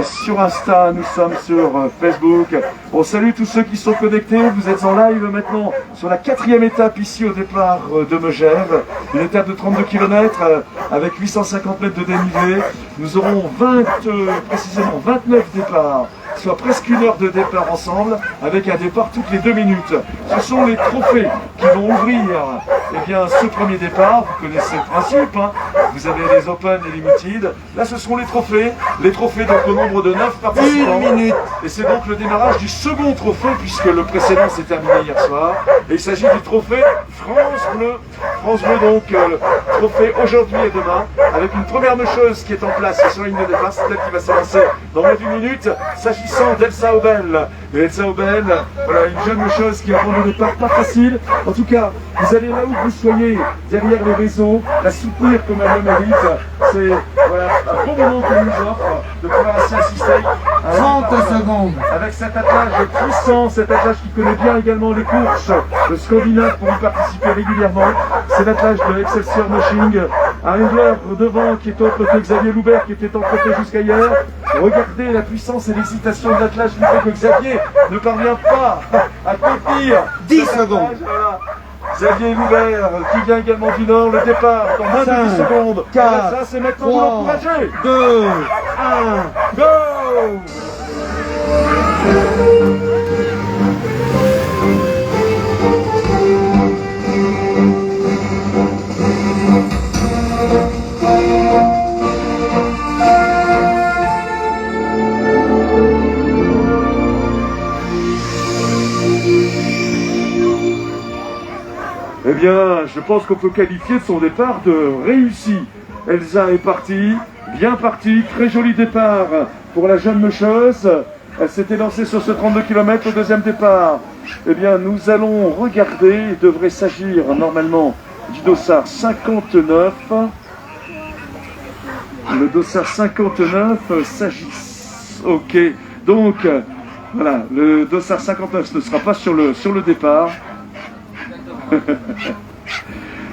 Sur Insta, nous sommes sur Facebook. On salue tous ceux qui sont connectés. Vous êtes en live maintenant sur la 4e étape ici au départ de Megève. Une étape de 32 km avec 850 mètres de dénivelé. Nous aurons précisément 29 départs, soit presque une heure de départ ensemble, avec un départ toutes les 2 minutes. Ce sont les trophées qui vont ouvrir ce premier départ. Vous connaissez le principe, hein. Vous avez les Open et Limited. Là, ce seront les trophées. Les trophées, donc, au nombre de 9 participants. 1 minute. Et c'est donc le démarrage du second trophée, puisque le précédent s'est terminé hier soir. Et il s'agit du trophée France Bleu. France Bleu, donc, trophée aujourd'hui et demain, avec une première mecheuse qui est en place sur la ligne de départ. C'est elle qui va s'avancer dans moins d'une minute, s'agissant d'Elsa Obel. Et Elsa Obel, voilà, une jeune mecheuse qui va prendre le départ pas facile. En tout cas, vous allez là où vous soyez, derrière les réseaux, la soutenir comme elle le mérite. C'est voilà, un bon moment qu'on nous offre de pouvoir ainsi assister à 30 secondes. avec cet attelage puissant, cet attelage qui connaît bien également les courses de Scandinave pour y participer régulièrement. C'est l'attelage de Excelsior Moshing, un handler devant qui est autre que Xavier Loubert qui était en trophée jusqu'à hier. Regardez la puissance et l'excitation de l'attelage qui fait que Xavier ne parvient pas à contenir 10 secondes. Voilà. Xavier Loubert qui vient également du Nord, le départ dans moins de 10 secondes. 4, voilà, ça c'est maintenant 3, vous l'encourager. 2, 1, Go! Eh bien, je pense qu'on peut qualifier de son départ de réussi. Elsa est partie, bien partie, très joli départ pour la jeune mecheuse. Elle s'était lancée sur ce 32 km au deuxième départ. Eh bien, nous allons regarder, il devrait s'agir normalement du dossard 59. Le dossard 59 s'agit... Ok, donc, voilà, le dossard 59 ne sera pas sur le départ.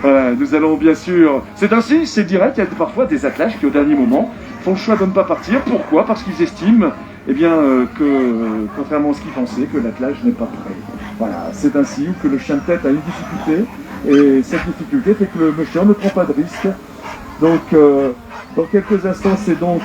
Voilà, nous allons bien sûr... C'est ainsi, c'est direct, il y a parfois des attelages qui au dernier moment font le choix de ne pas partir. Pourquoi? Parce qu'ils estiment que, contrairement à ce qu'ils pensaient, que l'attelage n'est pas prêt. Voilà, c'est ainsi, ou que le chien de tête a une difficulté, et cette difficulté fait que le monsieur ne prend pas de risque. Donc, dans quelques instants, c'est donc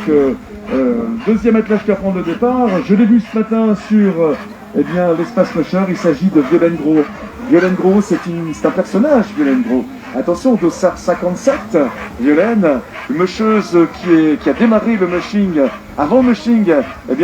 deuxième attelage qui va prendre le départ. Je l'ai vu ce matin sur l'espace pêcheur, il s'agit de Violaine Gros. Violaine Gros, c'est un personnage, Violaine Gros. Attention, dossard 57, Violaine, une mecheuse qui a démarré le mushing. Avant le mushing,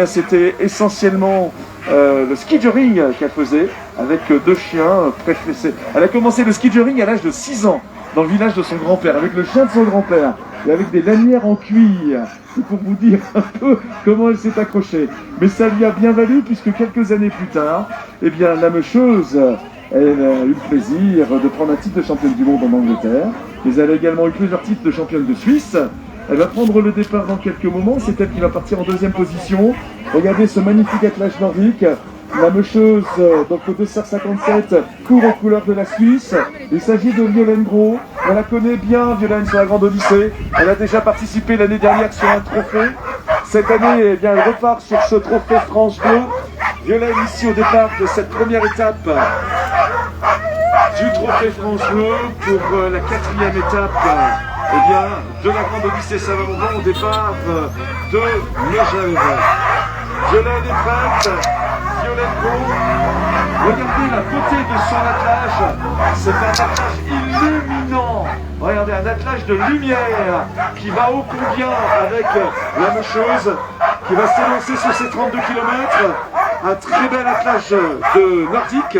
c'était essentiellement le ski joring qu'elle faisait, avec 2 chiens préfessés. Elle a commencé le ski joring à l'âge de 6 ans, dans le village de son grand-père, avec le chien de son grand-père, et avec des lanières en cuir. C'est pour vous dire un peu comment elle s'est accrochée. Mais ça lui a bien valu, puisque quelques années plus tard, la mecheuse... Elle a eu le plaisir de prendre un titre de championne du monde en Angleterre, mais elle a également eu plusieurs titres de championne de Suisse. Elle va prendre le départ dans quelques moments, c'est elle qui va partir en deuxième position. Regardez ce magnifique attelage nordique. La mecheuse, donc le dossard 57, court aux couleurs de la Suisse. Il s'agit de Violaine Gros. On la connaît bien, Violaine, sur la Grande Odyssée. Elle a déjà participé l'année dernière sur un trophée. Cette année, elle repart sur ce trophée France Bleu. Violaine ici au départ de cette première étape du trophée France Bleu pour la 4e étape de la Grande Odyssée Saint-Laurent au départ de Megève. Violaine est prête, Violaine Gros. Regardez la beauté de son attelage, c'est un attelage illuminant. Regardez, un attelage de lumière qui va ô combien avec la mecheuse qui va s'élancer sur ces 32 km. Un très bel attelage de nordique.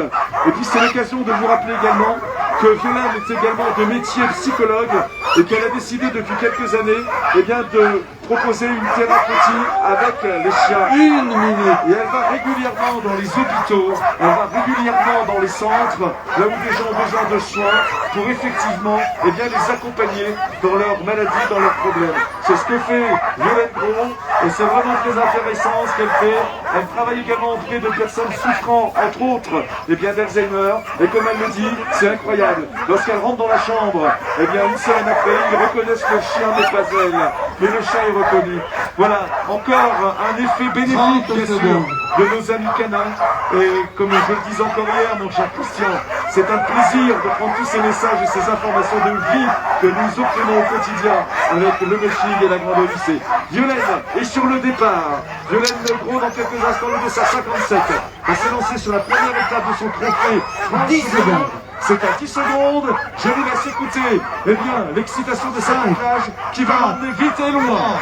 Et puis c'est l'occasion de vous rappeler également que Violaine est également de métier psychologue et qu'elle a décidé depuis quelques années de proposer une thérapie avec les chiens. 1 minute. Et elle va régulièrement dans les hôpitaux, elle va régulièrement dans les centres, là où des gens ont besoin de soins, pour effectivement les accompagner dans leurs maladies, dans leurs problèmes. C'est ce que fait Violaine Gros et c'est vraiment très intéressant ce qu'elle fait. Elle travaille également auprès de personnes souffrant, entre autres, d'Alzheimer. Et comme elle le dit, c'est incroyable. Lorsqu'elle rentre dans la chambre, une semaine après, ils reconnaissent que le chien n'est pas elle, mais le chien est reconnu. Voilà, encore un effet bénéfique, 30 bien sûr, secondes. de nos amis canins. Et comme je le disais encore hier, mon cher Christian, c'est un plaisir de prendre tous ces messages et ces informations de vie que nous obtenons au quotidien avec le Melching et la Grande Odyssée. Violaine est sur le départ. Violaine Legros, dans quelques instants, le dossard 57, va s'élancer sur la première étape de son trophée. 10 secondes. C'est à 10 secondes. Je vous laisse écouter, eh bien, l'excitation de cette plage qui va emmener vite et loin.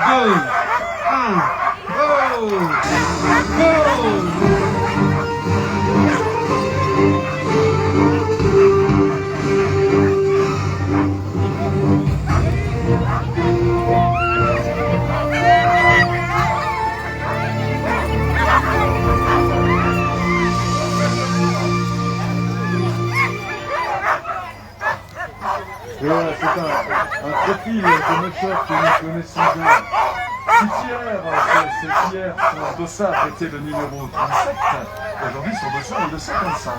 2, 1, go! Go! Et voilà, c'est un profil de Mocheur que nous connaissons bien. Si hier son dossard était le numéro 37, aujourd'hui son dossard est le 55.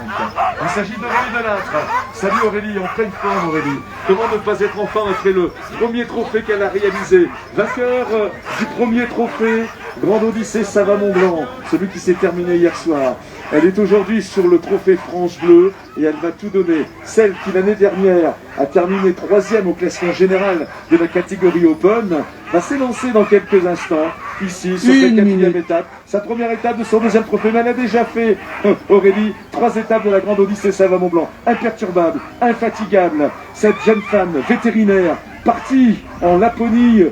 Il s'agit d'Aurélie Delattre. Salut Aurélie, en pleine forme Aurélie. Comment ne pas être enfin après le premier trophée qu'elle a réalisé. Vainqueur du premier trophée Grande Odyssée Sava-Mont-Blanc, celui qui s'est terminé hier soir. Elle est aujourd'hui sur le trophée France Bleu et elle va tout donner. Celle qui l'année dernière a terminé 3e au classement général de la catégorie Open va s'élancer dans quelques instants ici sur cette 4e étape. Sa première étape de son 2e trophée, mais elle a déjà fait, Aurélie, 3 étapes de la Grande Odyssée Sava-Mont-Blanc. Imperturbable, infatigable, cette jeune femme vétérinaire partie en Laponie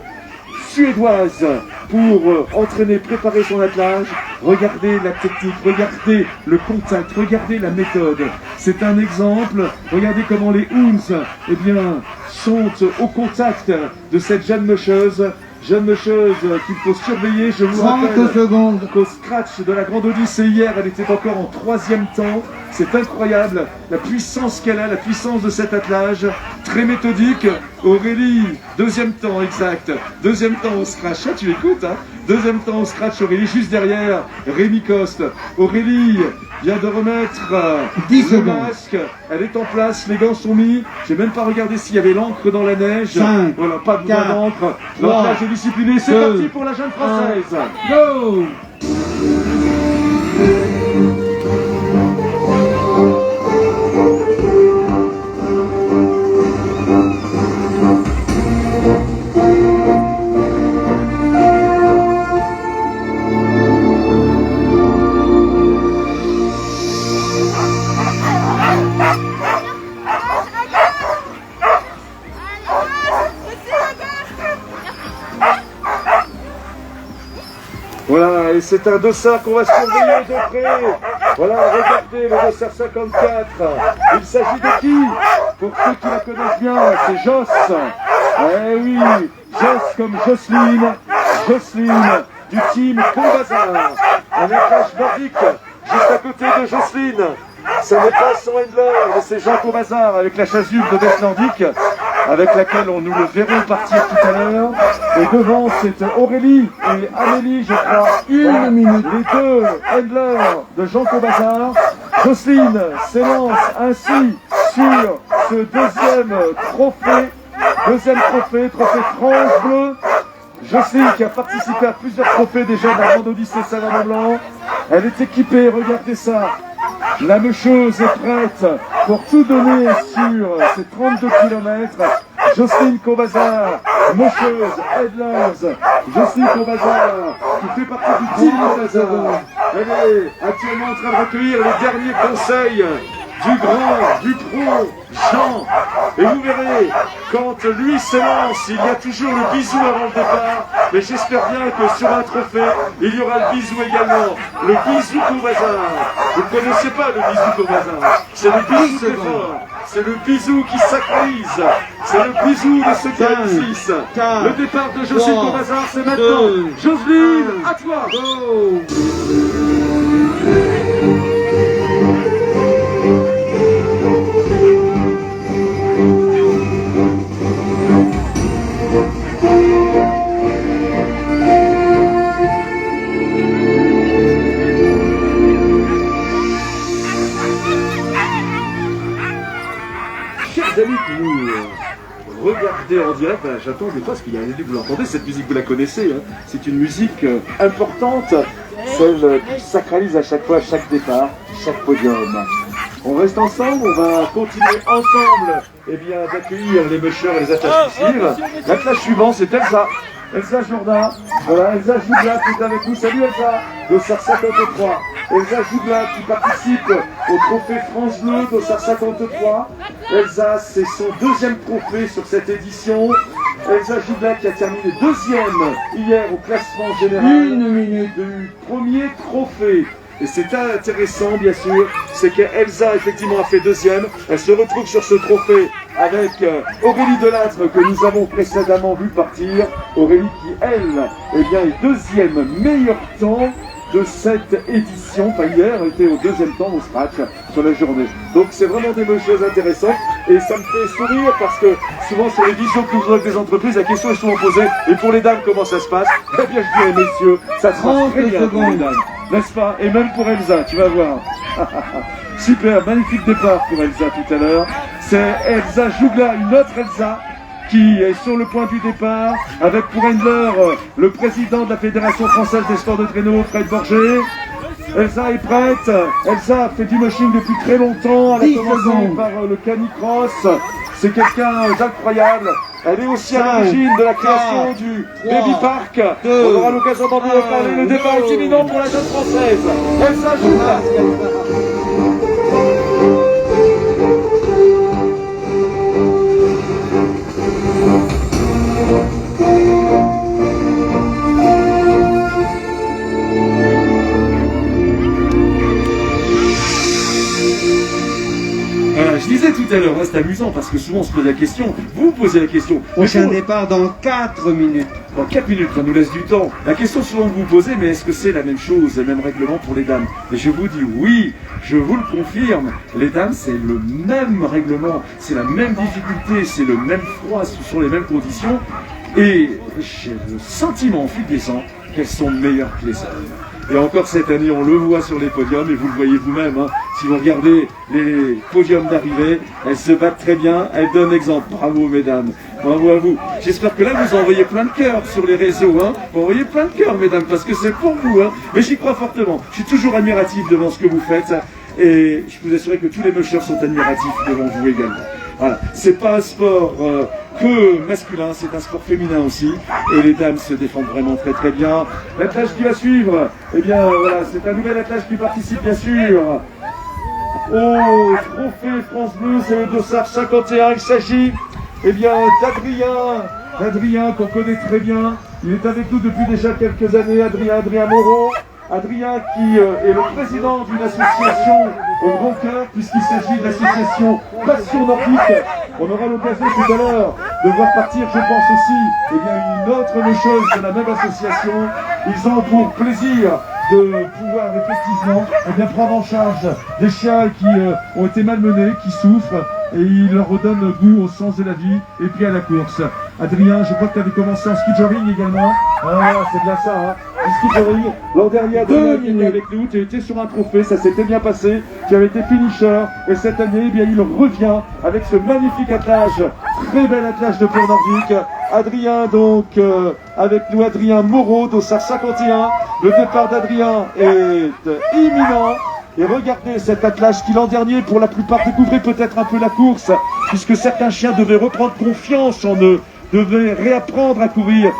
suédoise pour entraîner, préparer son attelage. Regardez la technique, regardez le contact, regardez la méthode. C'est un exemple. Regardez comment les Hounds, eh bien, sont au contact de cette jeune mocheuse. Jeune mocheuse qu'il faut surveiller. Je vous 30 rappelle secondes. qu'au scratch de la Grande Odyssée hier, elle était encore en 3e temps. C'est incroyable, la puissance qu'elle a, la puissance de cet attelage. Très méthodique. Aurélie, 2e temps exact. 2e temps au scratch. Ah, tu écoutes, hein? 2e temps au scratch, Aurélie, juste derrière Rémi Coste. Aurélie vient de remettre 10 le secondes. masque. Elle est en place, les gants sont mis. J'ai même pas regardé s'il y avait l'encre dans la neige. 5, Voilà, pas de 4, d'encre. 3, L'entrage est discipliné. C'est 2, parti pour la jeune française. Go! Voilà, et c'est un dossard qu'on va surveiller de près. Voilà, regardez le dossard 54. Il s'agit de qui? Pour ceux qui la connaissent bien, c'est Joss. Eh oui, Joss comme Jocelyne. Jocelyne du team Combazar. Un attelage nordique juste à côté de Jocelyne. Ce n'est pas son handler, mais c'est Jean Combazar avec la chasuble de Death Nordique, avec laquelle nous le verrons partir tout à l'heure. Et devant, c'est Aurélie et Amélie, je crois. Une minute. Les deux handlers de Jean Combazar. Jocelyne s'élance ainsi sur ce 2e trophée. 2e trophée, trophée France Bleu. Jocelyne qui a participé à plusieurs trophées déjà dans la Grande Odyssée Sava-Mont-Blanc. Elle est équipée, regardez ça. La mecheuse est prête pour tout donner sur ces 32 km. Jocelyne Combazar, mocheuse, headlers. Jocelyne Combazar, qui fait partie du team Combazar. Elle est actuellement en train de recueillir les derniers conseils du grand, du pro, Jean. Et vous verrez, quand lui s'élance, il y a toujours le bisou avant le départ. Mais j'espère bien que sur un trophée, il y aura le bisou également. Le bisou Combazar. Vous ne connaissez pas le bisou Combazar. C'est le bisou qui est fort. C'est le bisou qui sacralise. C'est le bisou de ceux qui réussissent. Le départ de Jocelyne Combazar, c'est maintenant. Jocelyne, à toi. Chers amis qui nous regardez regardez en direct, ben, j'attends des fois, parce qu'il y a vous l'entendez, cette musique, vous la connaissez, hein. C'est une musique importante, celle qui sacralise à chaque fois, chaque départ, chaque podium. On reste ensemble, on va continuer ensemble d'accueillir les mushers et les attaches qui suivent. L'attelage suivant, c'est Elsa. Elsa Jourdain, voilà, Elsa Jougla qui est avec nous. Salut Elsa, Dossard 53. Elsa Jougla qui participe au trophée France Bleu, Dossard 53. Elsa, c'est son deuxième trophée sur cette édition. Elsa Jougla qui a terminé deuxième hier au classement général. Une minute. Du premier trophée. Et c'est intéressant, bien sûr, c'est qu'Elsa, effectivement, a fait deuxième. Elle se retrouve sur ce trophée avec Aurélie Delattre, que nous avons précédemment vu partir. Aurélie qui, elle, est deuxième meilleur temps de cette édition. Enfin, hier, elle était au deuxième temps au scratch sur la journée. Donc, c'est vraiment des choses intéressantes. Et ça me fait sourire parce que souvent, sur les visions que nous avons avec des entreprises, la question est souvent posée. Et pour les dames, comment ça se passe? Eh bien, je dirais, messieurs, ça se passe très bien pour les dames. N'est-ce pas? Et même pour Elsa, tu vas voir. Super, magnifique départ pour Elsa tout à l'heure. C'est Elsa Jougla, une autre Elsa, qui est sur le point du départ, avec pour Handler le président de la Fédération Française des Sports de Traîneau, Fred Borger. Elsa est prête. Elsa fait du moshing depuis très longtemps. Elle a commencé par le canicross. C'est quelqu'un d'incroyable. Elle est aussi à l'origine de la création du Baby Park. On aura l'occasion d'en parler. Le départ est imminent pour la jeune française. Elsa Jougla. Je disais tout à l'heure, c'est amusant parce que souvent on se pose la question, vous posez la question. Prochain départ dans 4 minutes. Dans 4 minutes, ça nous laisse du temps. La question souvent que vous posez, mais est-ce que c'est la même chose, le même règlement pour les dames? Et je vous dis oui, je vous le confirme. Les dames, c'est le même règlement, c'est la même difficulté, c'est le même froid, ce sont les mêmes conditions. Et j'ai le sentiment, au fil des ans, qu'elles sont meilleures que les hommes. Et encore cette année, on le voit sur les podiums, et vous le voyez vous-même, hein. Si vous regardez les podiums d'arrivée, elles se battent très bien, elles donnent exemple. Bravo mesdames, bravo à vous. J'espère que là, vous envoyez plein de cœurs sur les réseaux, hein. Vous envoyez plein de cœurs mesdames, parce que c'est pour vous, hein. Mais j'y crois fortement. Je suis toujours admiratif devant ce que vous faites, et je vous assure que tous les mushers sont admiratifs devant vous également. Voilà, c'est pas un sport que masculin, c'est un sport féminin aussi, et les dames se défendent vraiment très très bien. L'attelage qui va suivre, eh bien voilà, c'est un nouvel attelage qui participe bien sûr au trophée France Bleu, c'est le Dossard 51, il s'agit d'Adrien qu'on connaît très bien, il est avec nous depuis déjà quelques années, Adrien Moreau. Adrien qui est le président d'une association au grand cœur, puisqu'il s'agit de l'association Passion Nordique. On aura l'occasion tout à l'heure de voir partir, je pense aussi, une autre chose de la même association. Ils ont pour plaisir de pouvoir effectivement prendre en charge des chiens qui ont été malmenés, qui souffrent, et ils leur redonnent goût au sens de la vie et puis à la course. Adrien, je crois que tu avais commencé en ski jogging également. Ah, c'est bien ça, hein. Du ski jogging. L'an dernier, Adrien était avec nous, tu étais sur un trophée, ça s'était bien passé. Tu avais été finisher, et cette année, il revient avec ce magnifique attelage, très bel attelage de plan nordique. Adrien, donc, avec nous, Adrien Moreau, Dossard 51. Le départ d'Adrien est imminent. Et regardez cet attelage qui l'an dernier, pour la plupart, découvrait peut-être un peu la course, puisque certains chiens devaient reprendre confiance en eux, devaient réapprendre à courir,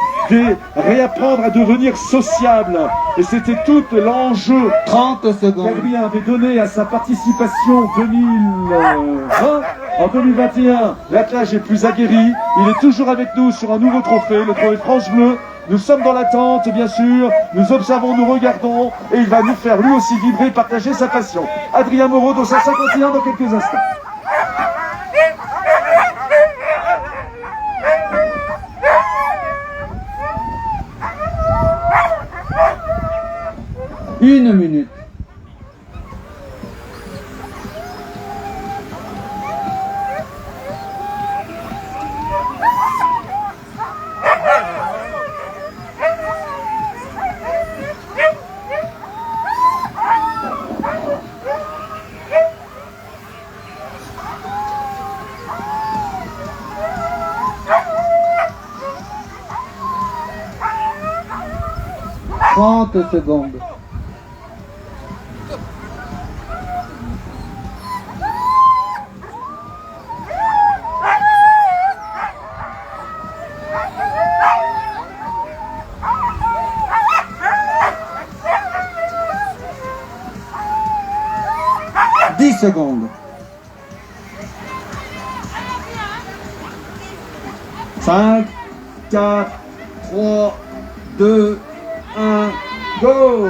réapprendre à devenir sociables. Et c'était tout l'enjeu 30 secondes. qu'Adrien avait donné à sa participation 2020. En 2021, l'attelage est plus aguerri. Il est toujours avec nous sur un nouveau trophée, le trophée France Bleu. Nous sommes dans l'attente, bien sûr, nous observons, nous regardons, et il va nous faire lui aussi vibrer, partager sa passion. Adrien Moreau, dans sa 51 dans quelques instants. Une minute. 30 secondes. Dix secondes. 5, 4, 3, 2, 1, go!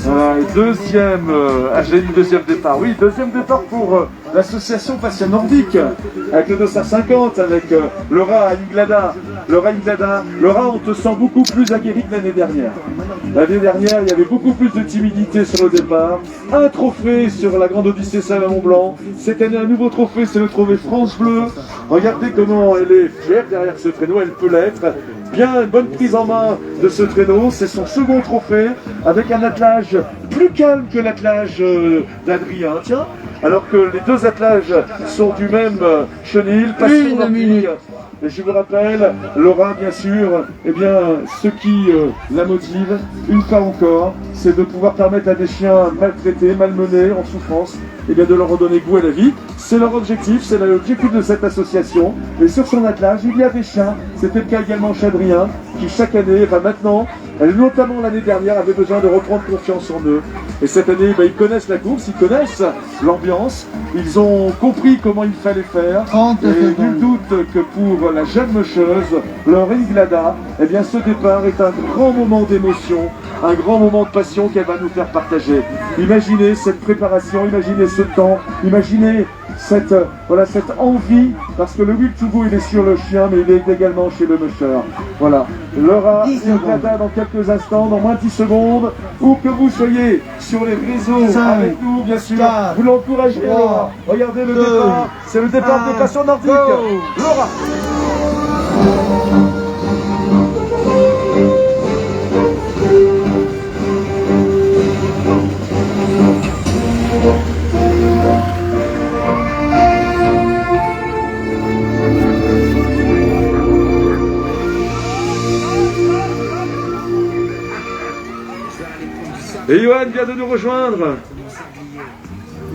Voilà, et deuxième, j'ai dit deuxième départ. Oui, deuxième départ pour l'association Passion Nordique, avec le dossard 50, avec Laura Inglada. Laura, on te sent beaucoup plus aguerri que l'année dernière. L'année dernière, il y avait beaucoup plus de timidité sur le départ. Un trophée sur la Grande Odyssée Salles-Mont-Blanc. Cette année, un nouveau trophée, c'est le trophée France Bleu. Regardez comment elle est fière derrière ce traîneau, elle peut l'être. Bien, une bonne prise en main de ce traîneau, c'est son second trophée, avec un attelage plus calme que l'attelage d'Adrien, tiens, alors que les deux attelages sont du même chenil, Passion Nordique. Et je vous rappelle, Laura, bien sûr, eh bien, ce qui la motive, une fois encore, c'est de pouvoir permettre à des chiens maltraités, malmenés, en souffrance, eh bien, de leur redonner goût à la vie. C'est leur objectif, c'est l'objectif de cette association. Et sur son attelage, il y a des chiens. C'était le cas également chez Adrien, qui chaque année, enfin maintenant, notamment l'année dernière, avait besoin de reprendre confiance en eux. Et cette année, ils connaissent la course, ils connaissent l'ambiance, ils ont compris comment il fallait faire. 30 et secondes. nul doute que pour la jeune mocheuse, Laura Inglada, eh bien, ce départ est un grand moment d'émotion, un grand moment de passion qu'elle va nous faire partager. Imaginez cette préparation, imaginez ce temps, imaginez cette, voilà, cette envie, parce que le Will to Go, il est sur le chien, mais il est également chez le musher. Voilà, Laura 10 secondes. Inglada dans quelques instants, dans moins de 10 secondes, où que vous soyez sur les réseaux 5, avec nous, bien sûr, 4, vous l'encouragez, 3, Laura. Regardez le 2, départ, c'est le départ de 1, Passion Nordique. go. Laura. Et Johan vient de nous rejoindre.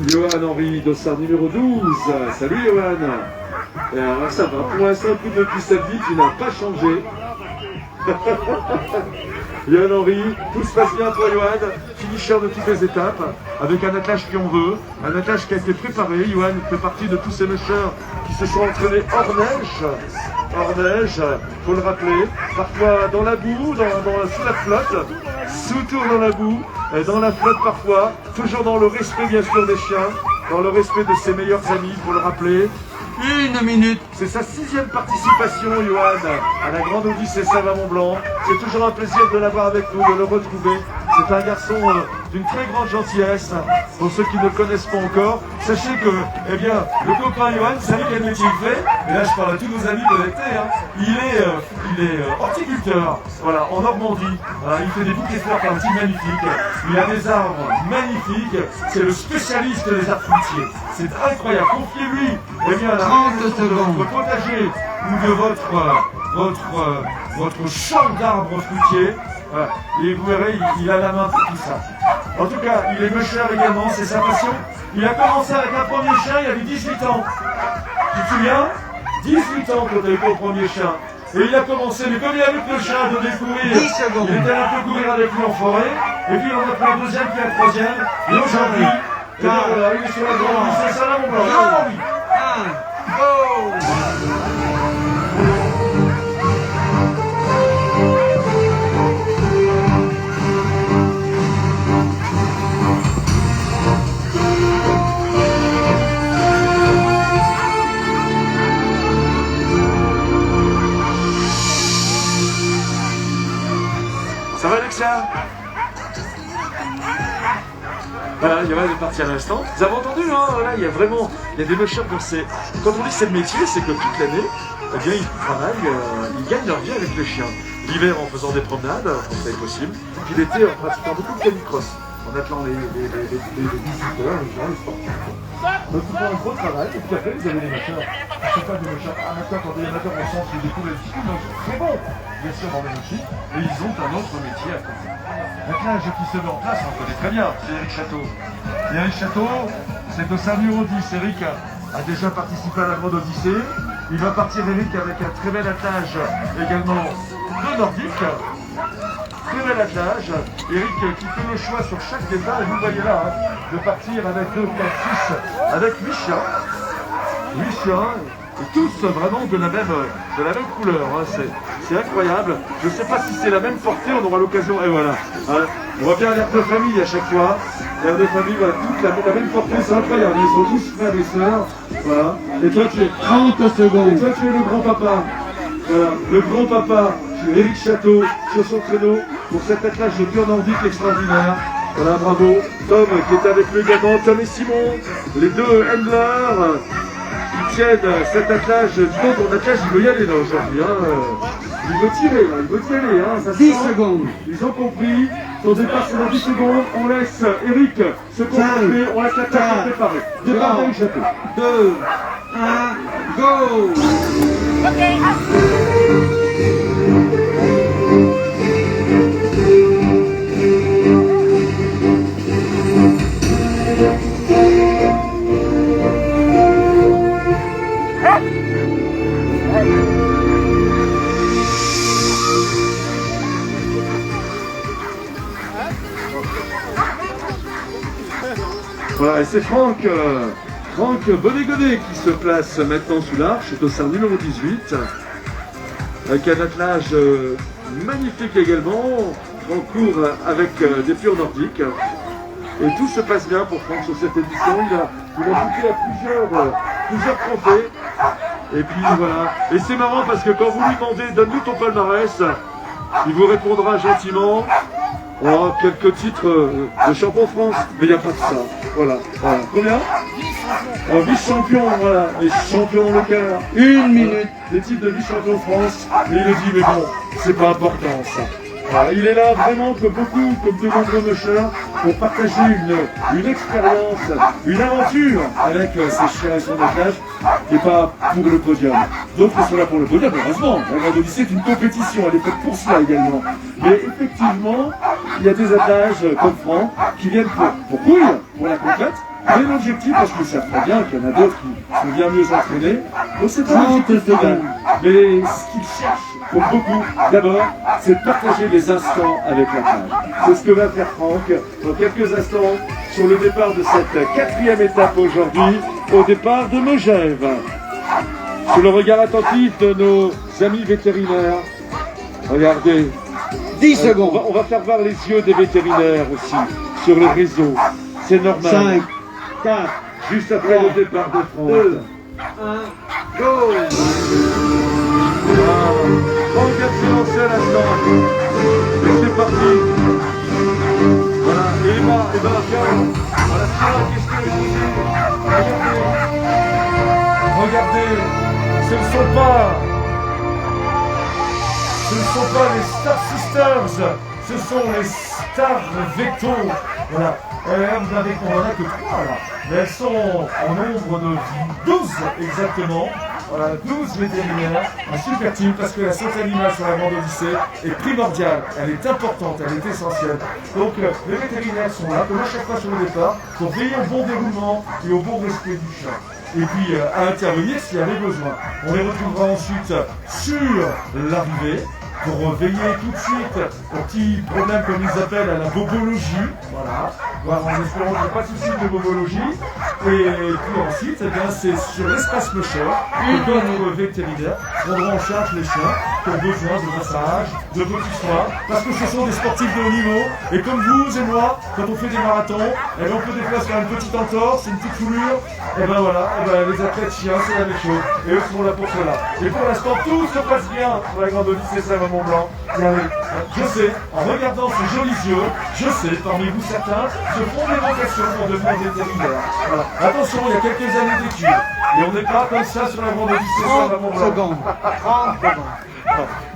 Johan Henri, dossard numéro 12. Salut Johan. Et alors ça va, pour l'instant, depuis samedi, tu n'as pas changé. Johan Henri, tout se passe bien pour Johan, finisher de toutes les étapes, avec un attelage qui en veut, un attelage qui a été préparé. Johan fait partie de tous ces mushers qui se sont entraînés hors neige, faut le rappeler, parfois dans la boue, sous la flotte, sous-tour dans la boue, dans la flotte parfois, toujours dans le respect bien sûr des chiens, dans le respect de ses meilleurs amis, faut le rappeler. 1 minute. C'est sa 6e participation, Johan, à la Grande Odyssée Salles-Mont-Blanc. C'est toujours un plaisir de l'avoir avec nous, de le retrouver. C'est un garçon d'une très grande gentillesse. Pour ceux qui ne le connaissent pas encore, sachez que, eh bien, le copain Johan, vous savez quel métier il fait? Et là, je parle à tous nos amis de l'été, hein. Il est horticulteur, voilà, en Normandie. Il fait des bouquets de fleurs parties magnifiques. Il a des arbres magnifiques. C'est le spécialiste des arbres fruitiers. C'est incroyable. Confiez-lui, eh bien, la 30 réalisation de secondes. votre potager ou de votre champ d'arbres fruitiers. Voilà. Et vous verrez, il a la main pour tout ça. En tout cas, il est musher également, c'est sa passion. Il a commencé avec un premier chien, il avait 18 ans. Tu te souviens? 18 ans quand il était au premier chien. Et il a commencé, mais comme il a vu que le chien de découvrir, 10 secondes. il était un peu courir avec lui en forêt. Et puis on a pris un deuxième, puis un troisième. Et aujourd'hui, eh bien, voilà, il est sur la grande Odyssée Salles-Mont-Blanc. Ah oui. 1, go. Ça va Alexia? Voilà, Yoann est parti à l'instant. Vous avez entendu, hein, voilà, il y a des mushrooms dans ces... Quand on dit que c'est le métier, c'est que toute l'année, eh bien, ils travaillent, ils gagnent leur vie avec les chiens. L'hiver en faisant des promenades, quand c'est possible, puis l'été en pratiquant beaucoup de canicross, en appelant les visiteurs, les gens, les sportifs. Donc ils font un gros travail, et puis après vous avez les moteurs. Je ne sais pas des moteurs amateurs, quand des amateurs au sens où ils découvrent les disciplines, donc c'est très bon, bien sûr dans les machines, et ils ont un autre métier à côté. L'attelage qui se met en place, on connaît très bien, c'est Eric Château. Et Eric Château, c'est au sein numéro 10. Eric a déjà participé à la Grande Odyssée. Il va partir, Eric, avec un très bel attelage également de nordique. Très bel attelage. Eric qui fait le choix sur chaque départ, et vous voyez là, hein, de partir avec 2, 4, 6, avec 8 chiens. 8 chiens, et tous vraiment de la même couleur. Hein. C'est incroyable. Je ne sais pas si c'est la même portée, on aura l'occasion. Et voilà. Hein. On voit bien l'air de famille à chaque fois. L'air de famille, voilà, toute la même portée, c'est incroyable. Ils sont tous frères et sœurs. Voilà. Et toi, tu es 30 secondes. Et toi, tu es le grand-papa. Voilà. Le grand-papa, Eric Château, sur son créneau, pour cet attelage de pur nordique extraordinaire. Voilà, bravo. Tom, qui est avec lui également. Tom et Simon, les deux handlers, qui tiennent cet attelage. Dis donc, ton attelage, il veut y aller là aujourd'hui. Hein. Il veut tirer, là. Il veut y aller. Hein. Ça 10 sent. secondes. Ils ont compris. Son départ, c'est dans 10 secondes. On laisse Eric se concentrer. On laisse l'attelage se préparer. Départ d'Eric Château. 2, 1, go. Voilà, et c'est Franck Bonnet-Godet qui se place maintenant sous l'arche, c'est au sein numéro 18, avec un attelage magnifique également, en cours avec des purs nordiques. Et tout se passe bien pour Franck sur cette édition, il a goûté à plusieurs trophées. Et puis voilà, et c'est marrant parce que quand vous lui demandez « donne-nous ton palmarès », il vous répondra gentiment. Oh, quelques titres de champion de France, mais il n'y a pas de ça. Voilà. Combien? Vice-champion, voilà. Et champion local. 1 minute. Des titres de vice-champion de France. Et il le dit, mais bon, c'est pas important ça. Voilà, il est là vraiment comme beaucoup, comme de nombreux mushers, pour partager une expérience, une aventure avec ces chiens et son attelage, et pas pour le podium. D'autres sont là pour le podium, heureusement. La Grande Odyssée est une compétition, elle est faite pour cela également. Mais effectivement, il y a des attaches comme Franck qui viennent pour couille, pour la conquête. Mais l'objectif, parce qu'ils savent très bien qu'il y en a d'autres qui sont bien mieux entraînés, donc c'est un objectif final. Mais ce qu'ils cherchent pour beaucoup, d'abord, c'est de partager les instants avec la plage. C'est ce que va faire Franck dans quelques instants sur le départ de cette 4e étape aujourd'hui, au départ de Megève. Sous le regard attentif de nos amis vétérinaires, regardez. 10 secondes. On va faire voir les yeux des vétérinaires aussi, sur le réseau. C'est normal. 5, 4, Juste après le départ de Franck. 2, 1, go. Franck vient de se lancer à l'instant. Et c'est parti. Voilà, et il va, regarde. Voilà, c'est la question est posée. Regardez, ce ne sont pas les Star Sisters, ce sont les Star Vecto. Voilà. Vous n'avez qu'on en a que 3 là. Mais elles sont en nombre de 12 exactement. Voilà, 12 vétérinaires, un super team parce que la santé animale sur la Grande Odyssée est primordiale, elle est importante, elle est essentielle. Donc les vétérinaires sont là, comme à chaque fois sur le départ, pour veiller au bon déroulement et au bon respect du chien. Et puis à intervenir s'il y avait besoin. On les retrouvera ensuite sur l'arrivée pour veiller tout de suite aux petits problèmes comme ils appellent à la bobologie. Voilà, en espérant qu'il n'y ait pas de soucis de bobologie. Et puis ensuite, eh bien, c'est sur l'espace musher que d'autres vétérinaires prendront en charge les chiens qui ont besoin de massage, de petits soins, parce que ce sont des sportifs de haut niveau. Et comme vous et moi, quand on fait des marathons, eh bien, on peut des fois se faire une petite entorse, une petite foulure. Et ben voilà, les athlètes chiens, c'est la même chose. Et eux seront là pour cela. Et pour l'instant, tout se passe bien pour la Grande Odyssée Saint-Mont-Blanc. Je sais, en regardant ces jolis yeux, je sais, parmi vous certains, se font des vocations pour devenir vétérinaire. Voilà. Attention, il y a quelques années d'études, mais on n'est pas comme ça sur la grande Odyssée, ça va mon 30 secondes. 30 secondes.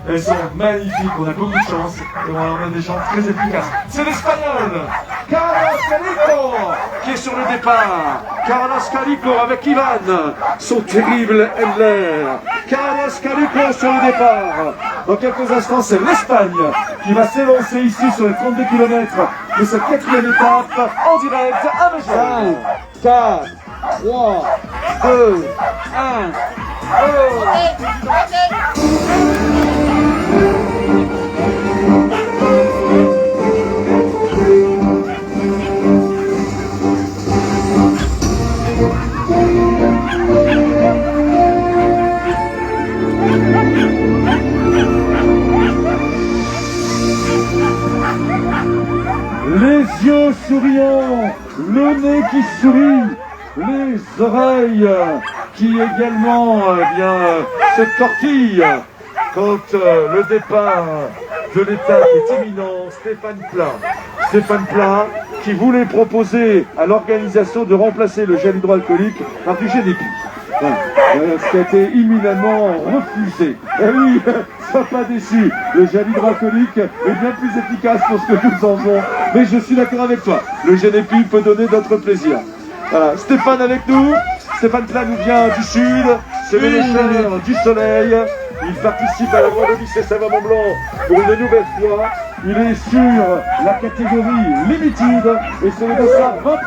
Elles sont magnifiques, on a beaucoup de chance et on a des gens très efficaces. C'est l'Espagnol, Carlos Calico, qui est sur le départ. Carlos Calico avec Ivan, son terrible Endler. Carlos Calico sur le départ. Dans quelques instants, c'est l'Espagne qui va s'élancer ici sur les 32 km de cette 4e étape en direct à Megève. 5, 4, 3, 2, 1. Les yeux souriants, le nez qui sourit, les oreilles qui également se tortillent quand le départ de l'étape est imminent. Stéphane Plat qui voulait proposer à l'organisation de remplacer le gel hydroalcoolique par du Génépi. Voilà. Ce qui a été imminemment refusé. Eh oui, sois pas déçu, le gel hydroalcoolique est bien plus efficace pour ce que nous en faisons. Mais je suis d'accord avec toi, le Génépi peut donner d'autres plaisirs. Voilà, Stéphane avec nous. Stéphane Plat nous vient du sud, c'est le lécheur du soleil. Il participe à la Grande Odyssée Savoie-Mont-Blanc pour une nouvelle fois. Il est sur la catégorie Limited et c'est le dossard 23.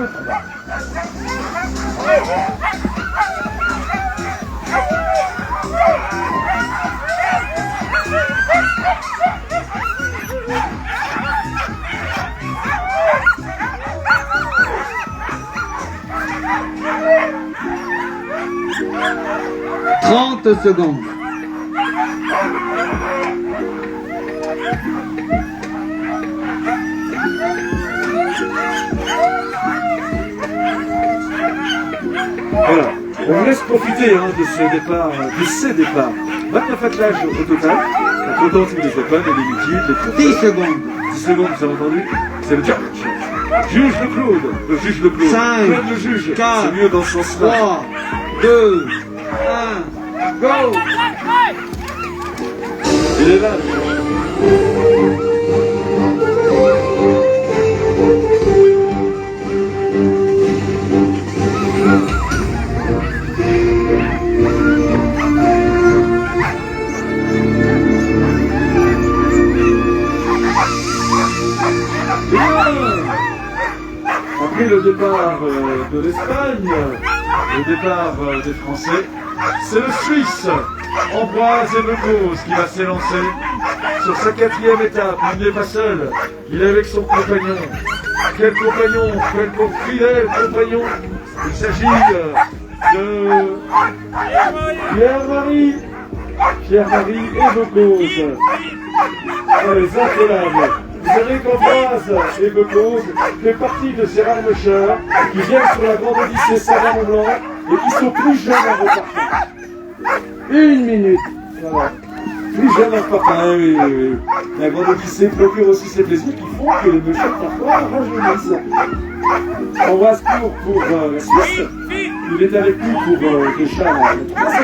Secondes. Voilà, on vous laisse profiter de ces départs. 29 attelages au total. La potence, les open, les limited, les trophées. 10 secondes. 10 secondes, vous avez entendu? C'est le judge. Juge le Claude. Le juge le Claude. 5, Claude le juge. 4, c'est mieux dans ce sens-là. 3, 2, 1, go! Il est là. Après le départ de l'Espagne, le départ des Français, c'est le Suisse, Ambroise Ebecause, qui va s'élancer sur sa 4e étape. Il n'est pas seul, il est avec son compagnon. Quel compagnon, quel fidèle compagnon. Il s'agit de Pierre-Marie Ebecause. Les incroyables. Vous savez qu'Ambroise Ebecause fait partie de ces ramecheurs qui viennent sur la Grande Odyssée Savoie-Mont-Blanc et qui sont plus jeunes en repartant. 1 minute. Voilà. Plus jeunes en repartant. Oui. La Grande Odyssée procure aussi ces plaisirs qui font que les mecheurs parfois rajeunissent. Ambroise court pour la Suisse. Il est avec nous pour déjà la 3e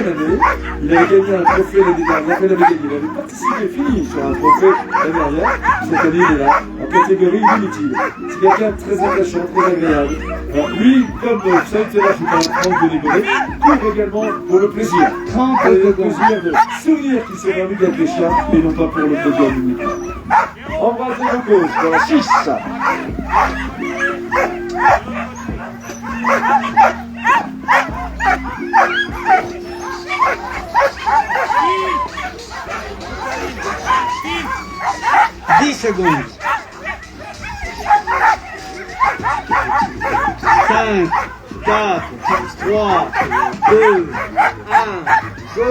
année. Il avait gagné un trophée l'année dernière. Il avait participé, fini sur un trophée l'année dernière. Cette année, il est là, en catégorie limited. C'est quelqu'un de très attachant, très agréable. Alors, lui, comme ça a été là, je parle Franck de Ligonnès, court également pour le plaisir. 30 Le secondes. plaisir de souvenir qu'il s'est remis d'être les chiens, et non pas pour le plaisir unique. Embrasez vos causes pour la Suisse. Secondes. 5, 4, 3, 2, 1, go!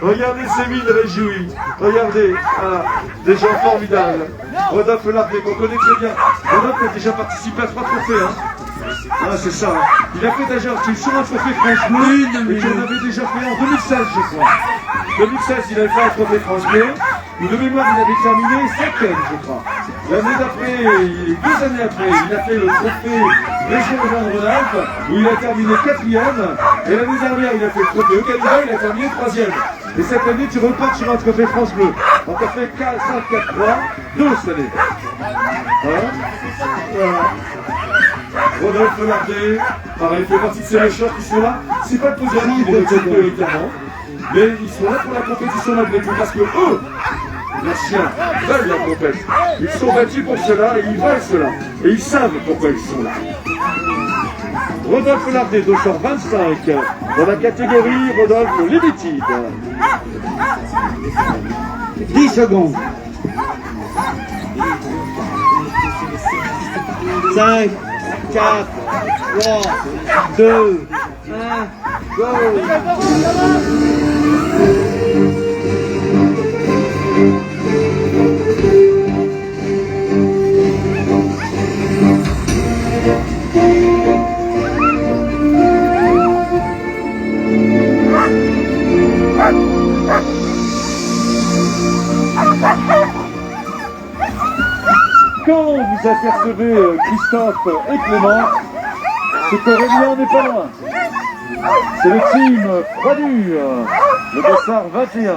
Regardez ces mines réjouies. Regardez, des gens formidables. Rodolphe Lardet, qu'on connaît très bien. Rodolphe a déjà participé à 3 trophées. Ah, c'est ça. Il a fait d'ailleurs sur un trophée France Bleu, et qu'on avait déjà fait en 2016, je crois. 2016, il avait fait un trophée France Bleu. De mémoire, il avait terminé 5e, je crois. L'année d'après, 2 années après, il a fait le trophée Région Auvergne-Rhône-Alpes, où il a terminé 4e. Et l'année dernière, il a fait le trophée Ocalina, il a terminé 3e. Et cette année, tu repars sur un trophée France Bleu. Donc, tu as fait 4, 5, 4, 3, 2 cette année. Voilà. Rodolphe Lardet, pareil, il fait partie de ces lécheurs qui sont là. C'est pas le podium qui les recrute évidemment, mais ils sont là pour la compétition malgré tout, parce que eux, les chiens, veulent la compétition. Ils sont battus pour cela et ils veulent cela. Et ils savent pourquoi ils sont là. Rodolphe Lardet, 225, dans la catégorie Rodolphe Limited. 10 secondes. 5, 4, 3, 2, 1, go! Quand vous apercevez Christophe et Clément, c'est qu'Aurélien n'est pas loin. C'est le team Froidure, le Dossard 21.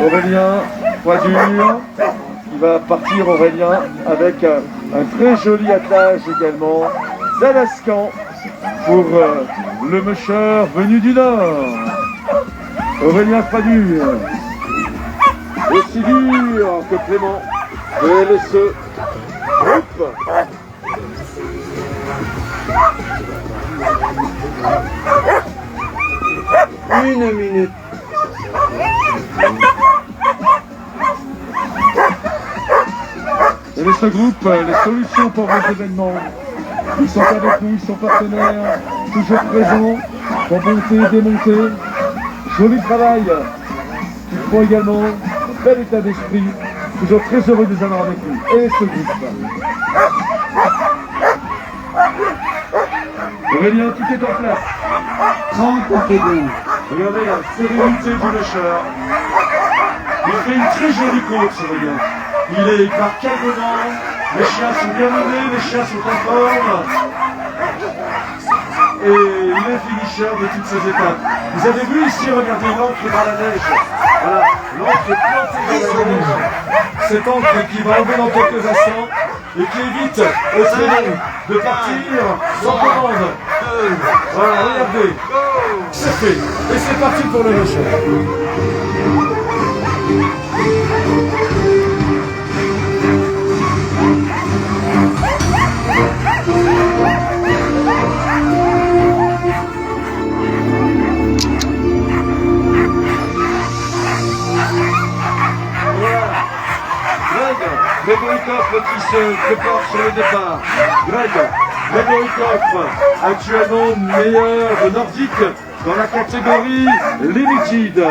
Aurélien Froidure, qui va partir Aurélien avec un très joli attelage également, Zalascan pour le Mûcheur venu du Nord. Aurélien Froidure, aussi dur que Clément. Le LSE groupe. Une minute. Et LSE groupe, les solutions pour vos événements. Ils sont avec nous, ils sont partenaires, toujours présents, pour monter, démonter. Joli travail. Il faut également un bel état d'esprit. Toujours très heureux de les avoir avec nous. Et ce groupe. Aurélien, tout est en place. 30 secondes. Regardez la sérénité du lécheur. Il fait une très jolie course, Aurélien. Il part calmement. Les chiens sont bien menés, les chiens sont en forme. Et il est finisher de toutes ces étapes. Vous avez vu ici, regardez l'encre dans la neige. Voilà, l'encre plantée dans la neige. Cette encre qui va enlever dans quelques instants et qui évite au traîneau de partir sans commande. Voilà, regardez. C'est fait. Et c'est parti pour le lécheur. Grégory Coffre qui se prépare sur le départ. Grégory Coffre, actuellement meilleur nordique dans la catégorie Limited.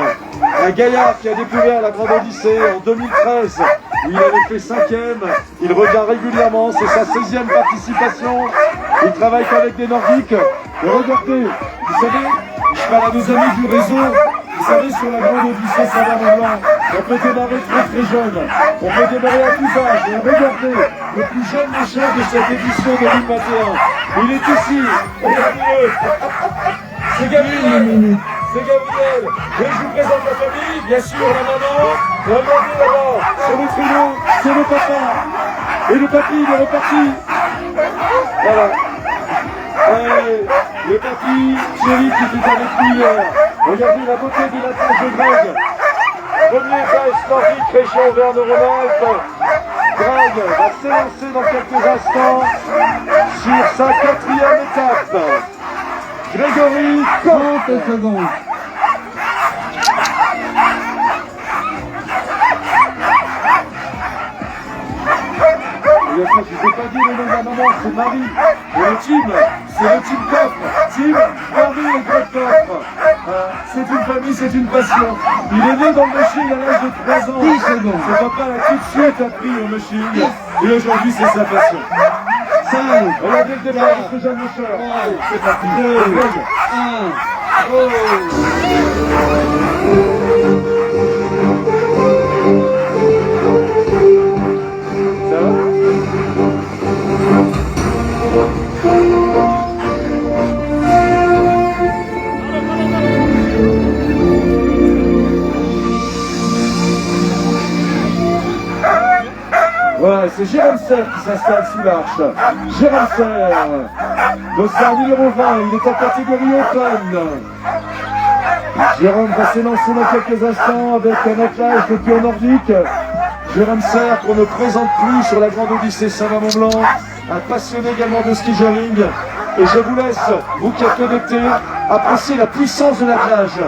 Un gaillard qui a découvert la Grande Odyssée en 2013, où il avait fait 5e. Il revient régulièrement, c'est sa 16e participation. Il travaille qu'avec des nordiques. Et regardez, vous savez, je parle à nos amis du réseau. Vous savez, sur la Grande Odyssée Savane-Blanc, on peut démarrer très jeune, on peut démarrer à tout âge. Et regardez, le plus jeune lécheur de cette édition 2021, il est ici, regardez-le. C'est Gabriel, et je vous présente la famille, bien sûr la maman, regardez là-bas, sur le trio, c'est le papa, et le papy, il est reparti. Voilà. Et le papy, chéri qui était avec lui hier. Regardez la beauté de la tâche de Greg. Premier best nordique région Auvergne-Rhône-Alpes. Greg va s'élancer dans quelques instants sur sa 4e étape. Grégory 30 secondes. bien sûr, je vous ai pas dit le nom de la maman, c'est Marie. Et le team, c'est le team coffre. Team Marie et Greg Coffre. C'est une famille, c'est une passion. Il est né dans le Mushing à l'âge de 3 ans. 10 secondes. Son papa l'a tout de suite appris au Mushing. Et aujourd'hui, c'est sa passion. 5, Regardez le départ de ce jeune Musher. C'est parti. 2, 1, go! Ça va? Voilà, c'est Jérôme Serre qui s'installe sous l'arche. Jérôme Serre, dossard numéro 20, il est en catégorie open. Jérôme va s'élancer dans quelques instants avec un attelage de pion nordique. Jérôme Serre, qu'on ne présente plus sur la Grande Odyssée Saint-Mammont-Blanc, un passionné également de ski jogging. Et je vous laisse, vous qui êtes connectés, apprécier la puissance de l'attelage.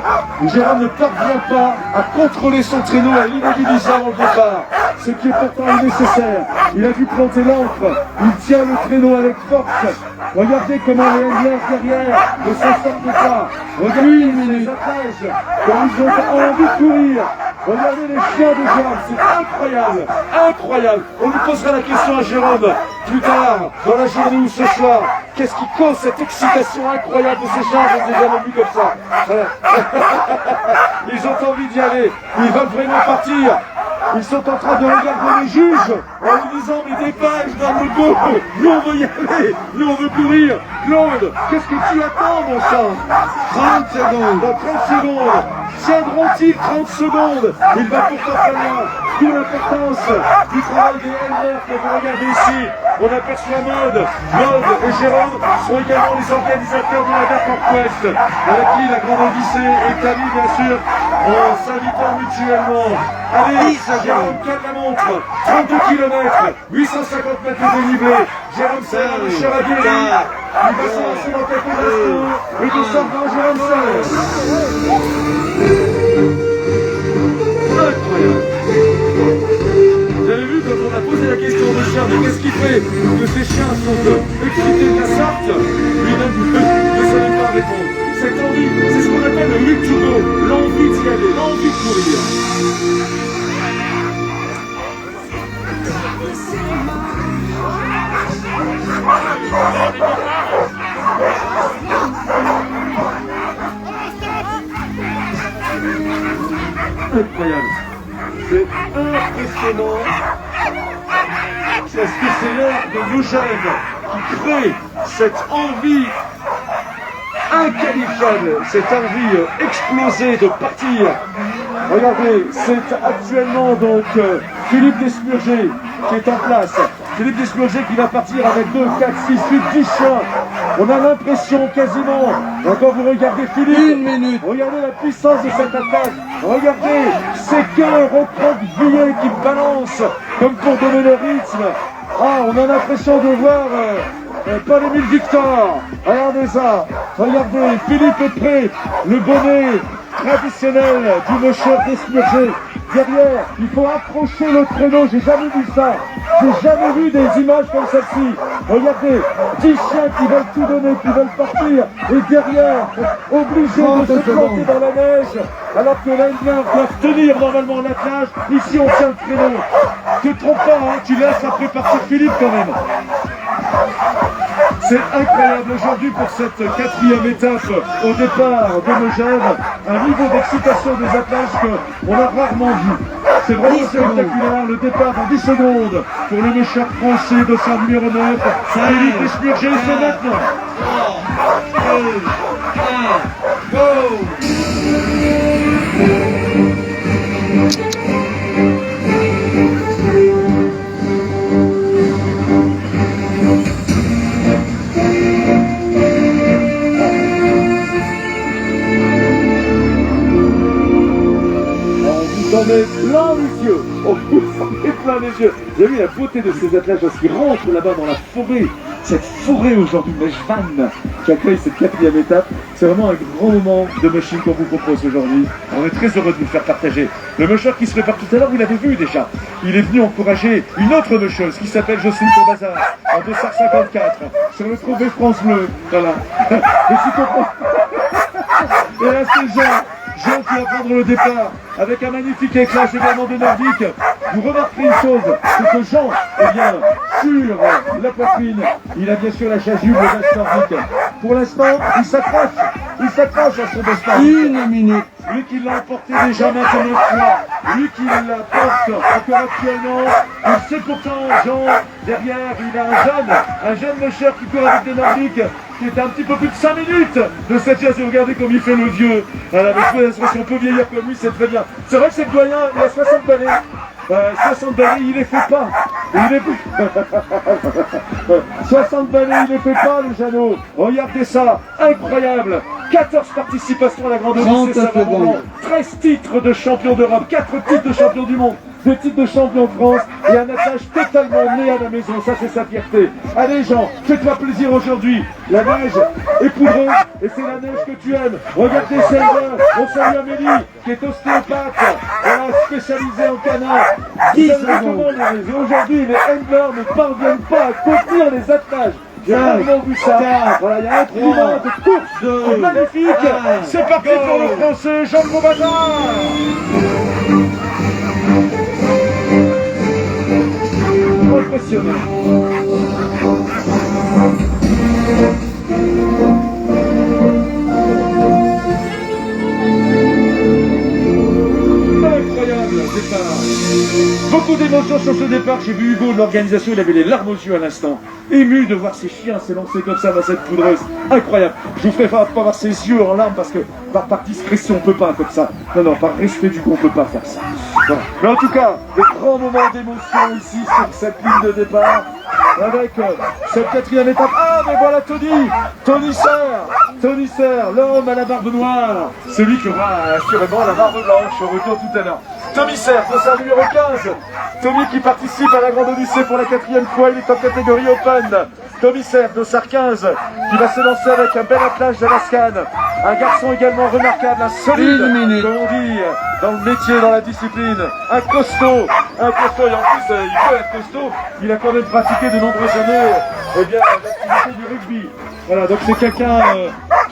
Jérôme ne parvient pas à contrôler son traîneau à l'immobiliser avant le départ, ce qui est pourtant nécessaire. Il a dû planter l'ancre, il tient le traîneau avec force. Regardez comment les Indiens derrière ne s'en sortent pas. Regardez les attelages, comme ils ont envie de courir. Regardez les chiens de Jérôme, c'est incroyable, incroyable. On lui posera la question à Jérôme plus tard, dans la journée ou ce soir. Qu'est-ce qui cause cette excitation incroyable de ces chiens? Je ne les ai jamais vus comme ça. Ils ont envie d'y aller, ils veulent vraiment partir. Ils sont en train de regarder les juges en lui disant mais dépêche dans le dos, nous on veut y aller, nous on veut courir. Claude, qu'est-ce que tu attends mon chat? 30 secondes. Dans 30 secondes, tiendront-ils 30 secondes? Il va pourtant falloir, d'où l'importance du travail des éleveurs que vous regardez ici. On aperçoit Maude et Jérôme sont également les organisateurs de la Dark Quest, avec qui la Grande Odyssée est amie bien sûr, en s'invitant mutuellement. Allez, Jérôme cale la montre, 32 km, 850 mètres de dénivelé. Jérôme Serre, le chevalier, il va se lancer dans quelques instants. Et tout ça dans Jérôme Serre. Incroyable. Vous avez vu quand on a posé la question au chien, mais qu'est-ce qui fait que ces chiens sont excités de la sorte? Lui-même ne savait pas répondre. Cette envie, c'est ce qu'on appelle le will to go, l'envie d'y aller, l'envie de courir. Incroyable. C'est impressionnant. Parce que c'est l'ère de Eugène qui crée cette envie inqualifiable, cette envie explosée de partir. Regardez, c'est actuellement donc Philippe Desmurger qui est en place. Philippe Desmurger qui va partir avec 2, 4, 6, 8, 10 chiens. On a l'impression quasiment, quand vous regardez Philippe, 1 minute. regardez la puissance de cette attaque. Regardez ces cœurs recroquevillés qui balancent comme pour donner le rythme. Ah, on a l'impression de voir Paul-Émile Victor. Regardez ça. Regardez, Philippe est prêt. Le bonnet traditionnel du Musher Desmurger. Derrière, il faut approcher le traîneau. J'ai jamais vu ça. J'ai jamais vu des images comme celle-ci. Regardez, 10 chiens qui veulent tout donner, qui veulent partir. Et derrière, obligés de se planter dans la neige. Alors que l'Indien doit tenir normalement l'attelage. Ici, on tient le traîneau. Te trompe pas, hein, tu laisses après partir Philippe quand même. C'est incroyable aujourd'hui pour cette 4e étape au départ de Megève, un niveau d'excitation des attelages qu'on a rarement vu. C'est vraiment spectaculaire, le départ en 10 secondes pour le Musher français de son numéro 9, Philippe Desmurger, c'est maintenant. 3, 2, 1, go! Vous en avez plein les yeux. Oh, vous en avez plein les yeux. Vous avez vu la beauté de ces attelages qui rentrent là-bas dans la forêt cette forêt aujourd'hui, Meshvan, qui accueille cette 4e étape. C'est vraiment un grand moment de mushing qu'on vous propose aujourd'hui. On est très heureux de vous le faire partager. Le musher qui se prépare tout à l'heure, vous l'avez vu déjà. Il est venu encourager une autre musheuse qui s'appelle Jocelyne Cobazard, en 254, sur le trophée France Bleu. Voilà. Et tu comprends. Et là, c'est Jean qui va prendre le départ avec un magnifique éclairage également de nordique. Vous remarquerez une chose, c'est que Jean, eh bien, sur la poitrine, il a bien sûr la chasuble de veste nordique. Pour l'instant, il s'accroche à son veste nordique. Une minute. Lui qui l'a emporté déjà maintenant fois, lui qui la porte encore actuellement, il sait pourtant, Jean, derrière, il a un jeune musher qui court avec des nordiques, qui est un petit peu plus de 5 minutes de cette chasse. Et regardez comme il fait le vieux. Voilà, mais si on peut vieillir comme lui, c'est très bien. C'est vrai que c'est le doyen, il a 60 balais. 60 balais, il les fait pas. Il les fait... 60 balais, il les fait pas, le Jeannot. Regardez ça, incroyable. 14 participations à la Grande Odyssée, ça va vraiment. 13 titres de champion d'Europe, 4 titres de champion du monde, 2 titres de champion de France et un attelage totalement né à la maison. Ça, c'est sa fierté. Allez, Jean, fais-toi plaisir aujourd'hui. La neige est poudreuse et c'est la neige que tu aimes. Regardez celle-là. On salue Amélie, qui est ostéopathe, voilà, spécialisée en canard. 10 Vous savez comment et aujourd'hui, les handlers ne parviennent pas à contenir les attelages. J'ai rarement vu ça. Voilà, il y a un climat de course magnifique. C'est parti pour le Français Jean Cobazard. Impressionnant. Incroyable départ. Beaucoup d'émotions sur ce départ. J'ai vu Hugo de l'organisation, il avait les larmes aux yeux à l'instant. Ému de voir ses chiens s'élancer comme ça dans cette poudreuse. Incroyable. Je vous ferai pas voir ses yeux en larmes parce que par discrétion on peut pas comme ça. Non, par respect du coup on peut pas faire ça. Voilà. Mais en tout cas, de grands moments d'émotion ici sur cette ligne de départ. Avec cette 4e étape. Ah, mais voilà Tony Serre, l'homme à la barbe noire, celui qui aura assurément la barbe blanche au retour tout à l'heure. Tommy Serre, dossard numéro 15. Tommy qui participe à la Grande Odyssée pour la 4e fois, il est en catégorie Open. Tommy Serre, dossard 15, qui va se lancer avec un bel attelage de la Scan. Un garçon également remarquable, un solide, comme on dit, dans le métier, dans la discipline. Un costaud, et en plus, il peut être costaud. Il a quand même pratiqué de nombreuses années, eh bien, l'activité du rugby. Voilà, donc c'est quelqu'un,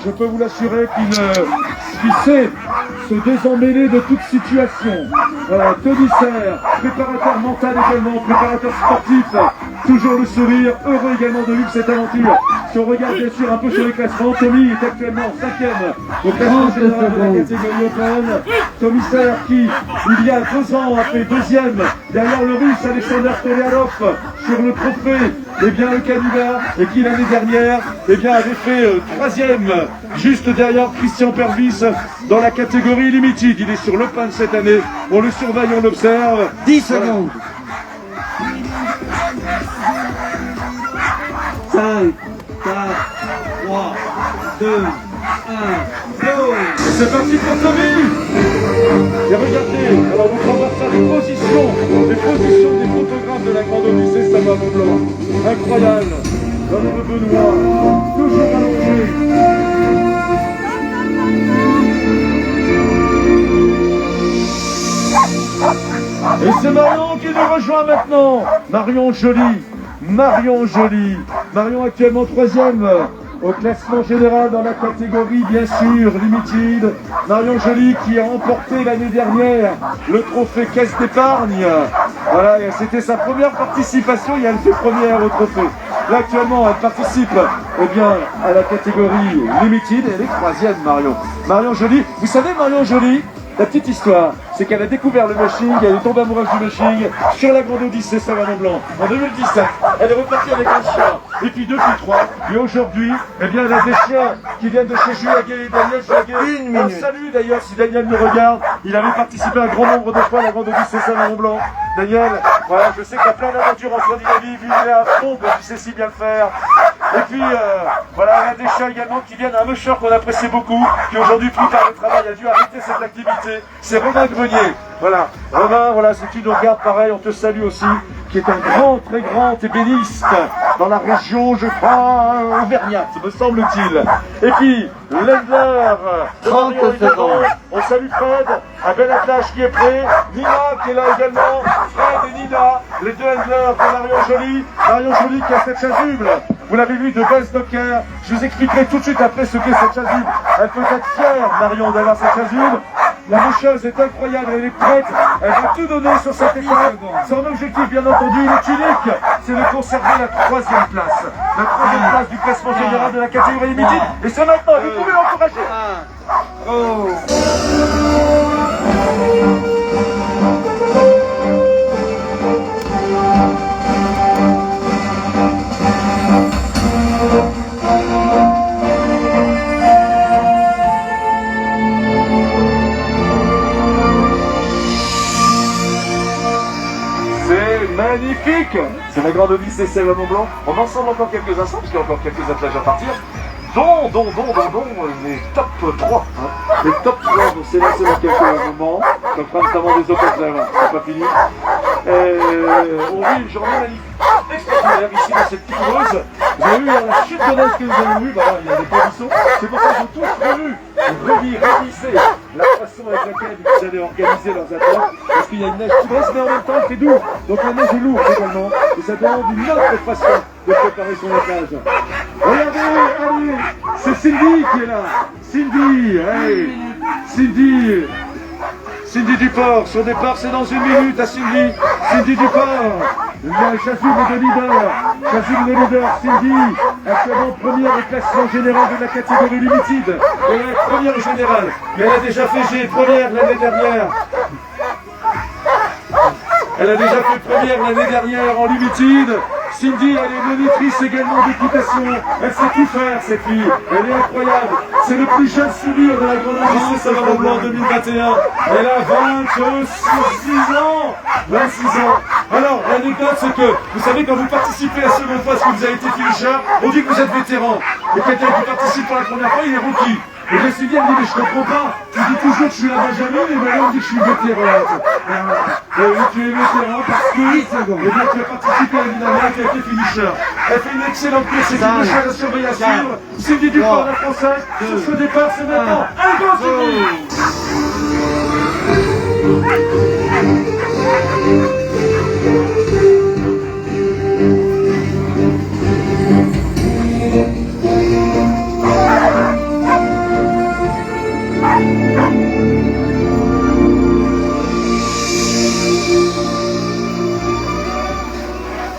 je peux vous l'assurer, qui sait se désemmêler de toute situation. Voilà, Tony Serre, préparateur mental également, préparateur sportif, toujours le sourire, heureux également de vivre cette aventure. Si on regarde bien sûr un peu sur les classements, Tommy est actuellement 5e au classement général de la catégorie Open. Tommy Serre qui, il y a 2 ans, a fait 2e derrière le russe Alexander Tolearov sur le trophée, eh bien le Canada, et qui l'année dernière, eh bien avait fait 3e, juste derrière Christian Pervis dans la catégorie Limited. Il est sur l'Open cette année, on le surveille, on l'observe. 10 secondes. 5, 4, 3, 2, 1, go! C'est parti pour Tommy. Et regardez, alors on va voir ça, les positions des photographes de la Grande Odyssée, ça va mon blanc. Incroyable. Notre Benoît, toujours allongé. Et c'est Marion qui nous rejoint maintenant. Marion Joly. Marion actuellement 3e au classement général dans la catégorie, bien sûr, Limited. Marion Joly qui a remporté l'année dernière le trophée Caisse d'épargne. Voilà, c'était sa première participation et elle fait première au trophée. Là, actuellement, elle participe à la catégorie Limited et elle est 3e, Marion. Marion Joly. Vous savez, Marion Joly, la petite histoire, c'est qu'elle a découvert le mushing, elle est tombée amoureuse du mushing sur la Grande Odyssée Savane-Blanc en 2017. Elle est repartie avec un chien, et puis 2 puis 3. Et aujourd'hui, eh bien, elle a des chiens qui viennent de chez Juaguet, Daniel Juaguet. Une minute. On salue d'ailleurs si Daniel nous regarde. Il avait participé à un grand nombre de fois à la Grande Odyssée Savane-Blanc. Daniel, voilà, je sais qu'il y a plein d'aventures en Scandinavie, il est à fond, tu sais si bien le faire. Et puis, voilà, il y a des chiens également qui viennent, un musher qu'on apprécie beaucoup, qui aujourd'hui, pris par le travail, a dû arrêter cette activité. C'est Romain Grenier. Voilà, Romain, voilà, si tu nous regardes, pareil, on te salue aussi. qui est un grand, très grand ébéniste dans la région, je crois, auvergnate, me semble-t-il. Et puis, Lendler, 30 secondes. on salue Fred, un bel attelage qui est prêt, Nina qui est là également, Fred et Nina, les deux handlers de Marion Joly. Marion Joly qui a cette chasuble, vous l'avez vu, de Buzz Docker. Je vous expliquerai tout de suite après ce qu'est cette chasuble. Elle peut être fière, Marion, d'avoir cette chasuble. La moucheuse est incroyable, elle est prête, elle va tout donner sur cette étape. Son objectif, bien entendu, il est unique, c'est de conserver la troisième place. La troisième place du classement général de la catégorie limited. Et c'est maintenant, vous pouvez l'encourager. Magnifique! C'est la grande Odyssée Sèvres Mont-Blanc. On en ensemble encore quelques instants, parce qu'il y a encore quelques attelages à partir. Dont les top 3. Hein. Les top 3 vont s'élancer dans quelques moments. Ça fera notamment des opérations. C'est pas fini. On vit une journée magnifique. Extraordinaire ici dans cette petite coureuse. Vous avez vu la chute de neige que nous avons eue, il y a des poissons. C'est pour ça qu'ils ont tous révisé la façon avec laquelle ils allaient organiser leurs attaques. Parce qu'il y a une neige qui baisse, mais en même temps elle fait doux. Donc la neige est lourde également. Et ça demande une autre façon de préparer son attelage. Regardez, allez, c'est Cindy qui est là. Cindy, hey, Cindy Duport, son départ c'est dans 1 minute à Cindy Duport, la chasuble de leader, Cindy, actuellement première au classement général de la catégorie limited, elle est première générale, mais elle a déjà fait première l'année dernière. Elle a déjà fait première l'année dernière en limited. Cindy, elle est monitrice également d'équitation. Elle sait tout faire, cette fille. Elle est incroyable. C'est le plus jeune sourire de la grande Odyssée Sèvres Mont-Blanc 2021. Elle a 26 ans. 26 ans. Alors, l'anecdote, c'est que, vous savez, quand vous participez à la seconde phase que vous avez été finisher, on dit que vous êtes vétéran. Et quelqu'un qui participe pour la première fois, il est rookie. Et je suis bien dit, mais je comprends pas. Tu dis toujours que je suis la Benjamin, et maintenant on dit que je suis vétéran. Oui, tu es vétéran parce que, et bien, tu as participé à une année qui a été finisher. Elle fait une excellente course, c'est une chose à surveiller à suivre. Cindy Duport, la française, sur ce départ, c'est maintenant. Allez, go, Cindy!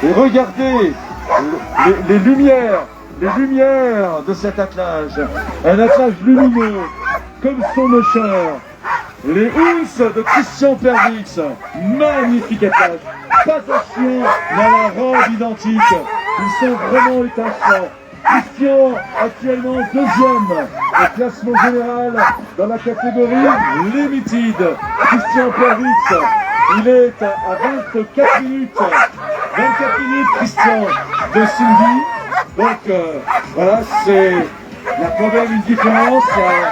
Et regardez les lumières de cet attelage. Un attelage lumineux, comme son mocheur. Les Hunts de Christian Perwitz. Magnifique attelage. Pas un chien dans la robe identique. Ils sont vraiment étincelants. Christian, actuellement deuxième au classement général dans la catégorie Limited. Christian Perwitz, il est à 24 minutes. 24 minutes, Christian, de Cindy. Donc, voilà, c'est... Il y a quand même une différence,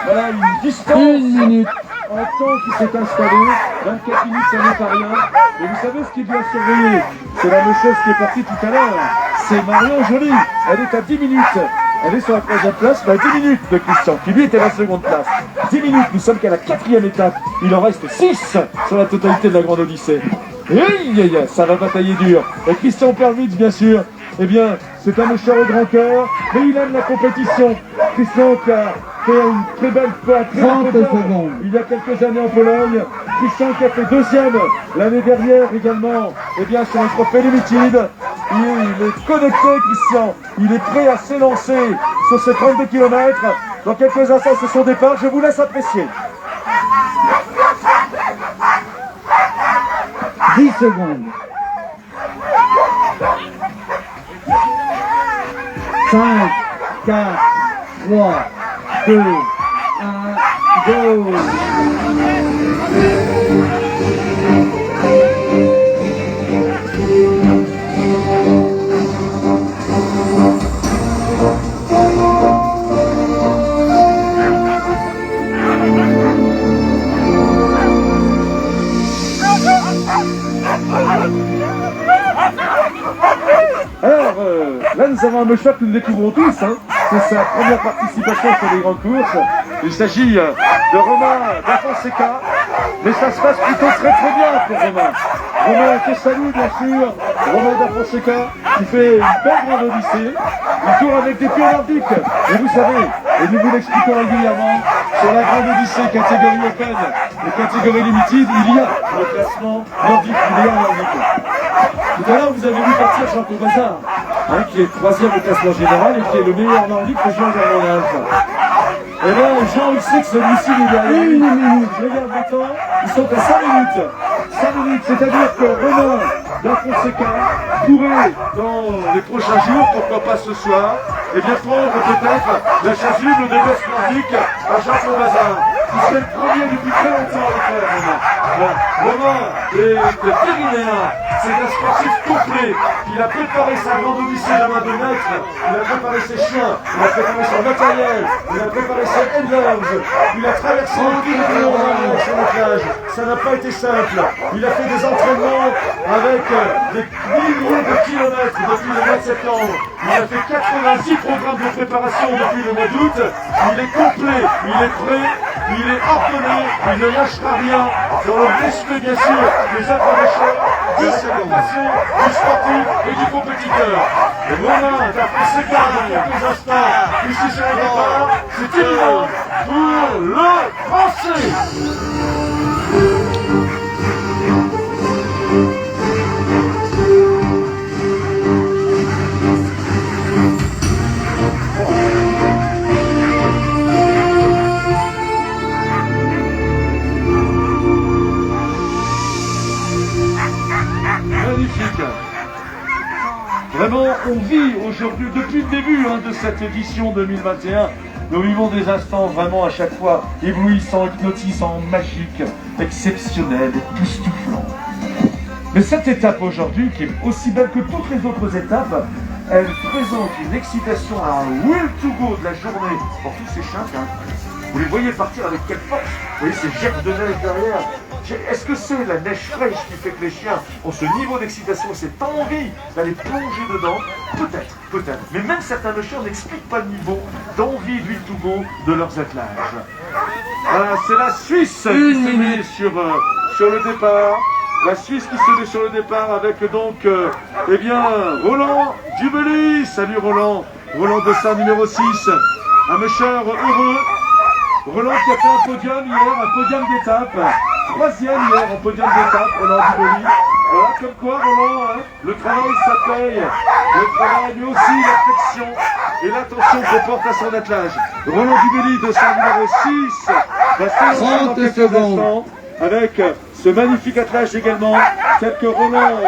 voilà, une distance. 1 minute. En temps qui s'est installé, 24 minutes, ça n'est pas rien. Mais vous savez ce qu'il doit surveiller? C'est la mocheuse qui est partie tout à l'heure. C'est Marion Joly. Elle est à 10 minutes. Elle est sur la troisième place, mais à 10 minutes de Christian, qui lui était à la seconde place. 10 minutes, nous sommes qu'à la 4e étape. Il en reste 6 sur la totalité de la Grande Odyssée. Et ça va batailler dur. Et Christian Perwitz, bien sûr, eh bien, c'est un méchant au grand cœur, mais il aime la compétition. Christian qui a fait une très belle fois, 30 secondes. il y a quelques années en Pologne. Christian qui a fait deuxième l'année dernière également, eh bien, sur le trophée Limited. Il est connecté, Christian. Il est prêt à s'élancer sur ces 32 km. Dans quelques instants, c'est son départ. Je vous laisse apprécier. 10 secondes. 5, 4, 3, 2, 1, go! Là, nous avons un musher que nous découvrons tous. Hein. C'est sa première participation sur les grandes courses. Il s'agit de Romain da Fonseca. Mais ça se passe plutôt très très bien pour Romain. Romain que salue bien sûr. Romain da Fonseca qui fait une belle grande odyssée. Il court avec des pieds nordiques. Et vous savez, et nous vous l'expliquons régulièrement, sur la grande odyssée catégorie open et catégorie limited, il y a le classement nordique, il y a un nordique. Tout à l'heure, vous avez vu partir Jean Corbazard, hein, qui est troisième au classement général et qui est le meilleur nordique de Jean Germain. Et là, Jean, il sait que celui-ci, il est derrière lui. Je regarde le temps, ils sont à 5 minutes. 5 minutes, c'est-à-dire que Romain da Fonseca pourrait, dans les prochains jours, pourquoi pas ce soir, et bien prendre peut-être la chasuble des bosses nordiques à Jean Corbazard. Il serait le premier depuis très longtemps à le faire, Romain. Romain est périnnéen, c'est un sportif complet. Il a préparé sa grande odyssée de main de maître, il a préparé ses chiens, il a préparé son matériel, il a préparé ses handlers, il a traversé le Pyrénées en sur la plage. Ça n'a pas été simple. Il a fait des entraînements avec des milliers de kilomètres depuis le mois de septembre. Il a fait 86 programmes de préparation depuis le mois d'août. Il est complet, il est prêt, il est ordonné, il ne lâchera rien dans le respect bien sûr des adversaires, de l'adaptation du sportif et du compétiteur. Et Romain da Fonseca dans quelques instants, ici sur le départ, c'est évident pour le Français. Magnifique. Vraiment, on vit aujourd'hui, depuis le début de cette édition 2021, nous vivons des instants vraiment à chaque fois éblouissants, hypnotisants, magiques, exceptionnels, époustouflants. Mais cette étape aujourd'hui, qui est aussi belle que toutes les autres étapes, elle présente une excitation, un will to go de la journée pour tous ces chiens. Vous les voyez partir avec quelle force. Vous voyez ces gerbes de neige derrière. Est-ce que c'est la neige fraîche qui fait que les chiens ont ce niveau d'excitation, cette envie d'aller plonger dedans? Peut-être, peut-être. Mais même certains chiens n'expliquent pas le niveau d'envie du to go de leurs attelages. Voilà, c'est la Suisse qui se met sur le départ. La Suisse qui se met sur le départ avec donc, eh bien, Roland Dubely. Salut Roland. Roland Dossin numéro 6. Un musher heureux. Roland qui a fait un podium hier, un podium d'étape. Troisième hier en podium d'étape, Roland Dubely. Voilà, comme quoi Roland, le travail ça paye. Le travail, mais aussi l'affection et l'attention qu'on porte à son attelage. Roland Dubely, Dossin numéro 6. Va se lancer dans quelques instants avec ce magnifique attelage également, tel que Roland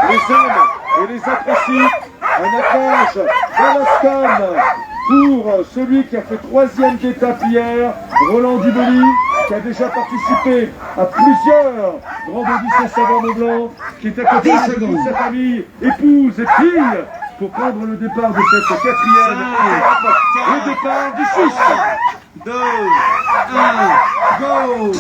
les aime et les apprécie. Un attelage d'Alaskan pour celui qui a fait troisième d'étape hier, Roland Dubely, qui a déjà participé à plusieurs grandes odyssées Savoie-Mont-Blanc, qui est accompagné de toute sa famille, épouse et fille, pour prendre le départ de cette quatrième étape, le départ du Suisse. 2, 1, go!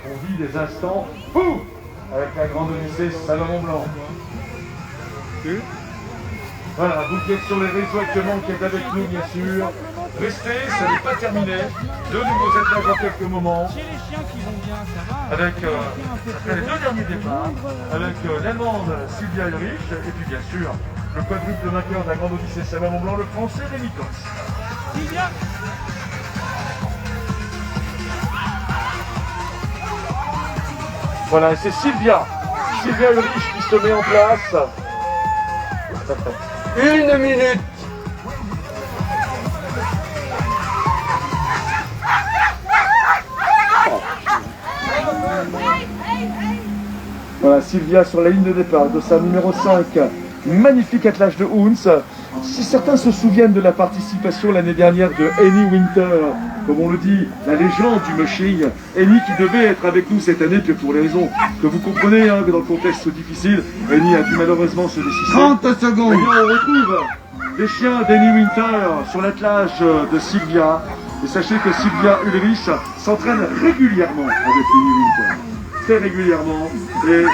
On vit des instants fous avec la grande odyssée Savoie-Mont-Blanc. Voilà, vous qui êtes sur les réseaux actuellement, qui êtes avec nous bien sûr. Restez, ça n'est pas terminé. De nouveaux attelages dans quelques moments. Avec après les deux derniers départs, avec l'Allemande Sylvia Ulrich et puis bien sûr le quadruple vainqueur de la grande odyssée Savoie-Mont-Blanc, le Français Rémi Cox. Voilà, c'est Sylvia Ulrich qui se met en place. 1 minute. Voilà, Sylvia sur la ligne de départ, de sa numéro 5, magnifique attelage de Huns. Si certains se souviennent de la participation l'année dernière de Henny Winter, comme on le dit, la légende du mushing, Henny qui devait être avec nous cette année, que pour les raisons que vous comprenez, que dans le contexte difficile, Henny a dû malheureusement se décider. 30 secondes. Eh bien, on retrouve les chiens d'Henny Winter sur l'attelage de Sylvia. Et sachez que Sylvia Ulrich s'entraîne régulièrement avec Henny Winter. Très régulièrement. Et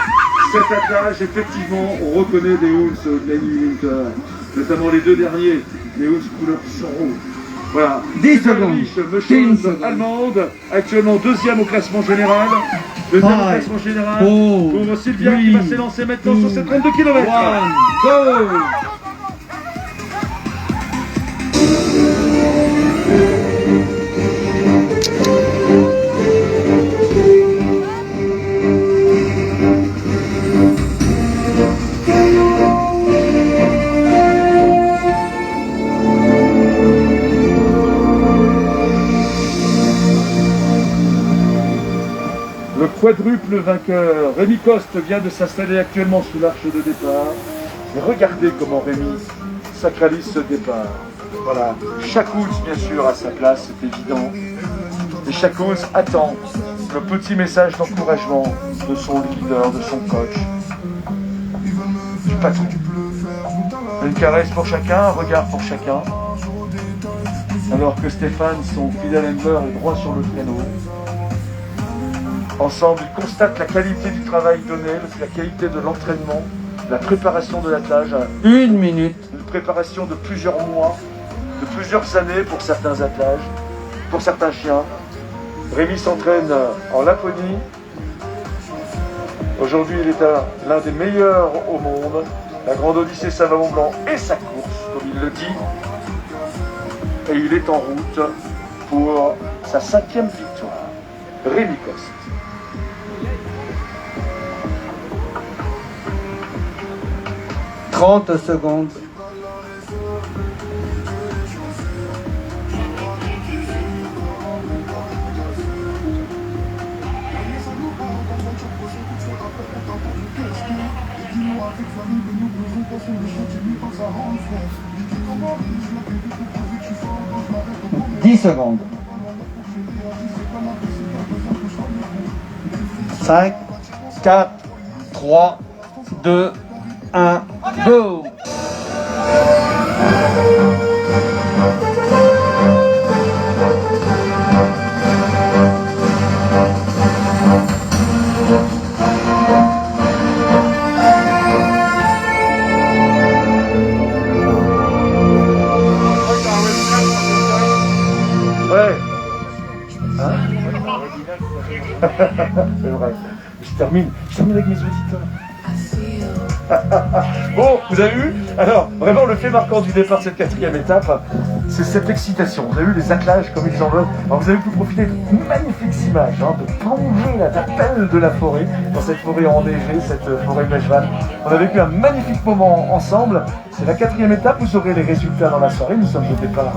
cet attelage, effectivement, on reconnaît des Huns d'Henny Winter. Notamment les deux derniers, les Huns couleur rouge. Voilà. 10 secondes. Mecheuse allemande, actuellement deuxième au classement général. Deuxième au classement général pour Sylvia qui va s'élancer maintenant sur ses 32 km. Go. Le quadruple vainqueur, Rémi Coste, vient de s'installer actuellement sous l'arche de départ. Et regardez comment Rémi sacralise ce départ. Voilà, chaque Huns bien sûr à sa place, c'est évident. Et chaque Huns attend le petit message d'encouragement de son leader, de son coach, du patron. Une caresse pour chacun, un regard pour chacun. Alors que Stéphane, son fidèle handler, est droit sur le piano. Ensemble, ils constatent la qualité du travail donné, la qualité de l'entraînement, la préparation de l'attelage. 1 minute. Une préparation de plusieurs mois, de plusieurs années pour certains attelages, pour certains chiens. Rémi s'entraîne en Laponie. Aujourd'hui, il est l'un des meilleurs au monde. La Grande Odyssée Saint-Valon-Blanc et sa course, comme il le dit. Et il est en route pour sa 5e victoire. Rémi Coste. « 30 secondes. « 10 secondes. 5, 4, 3, 2, 1, go! Ouais. Hein? C'est vrai. Je termine avec mes auditeurs. Bon, vous avez vu? Alors, vraiment, le fait marquant du départ de cette 4e étape, c'est cette excitation. Vous avez vu les attelages comme ils en veulent. Alors, vous avez pu profiter de magnifiques images, de plonger l'appel de la forêt, dans cette forêt enneigée, cette forêt Mejvan. On a vécu un magnifique moment ensemble. C'est la 4e étape, vous aurez les résultats dans la soirée. Nous sommes au départ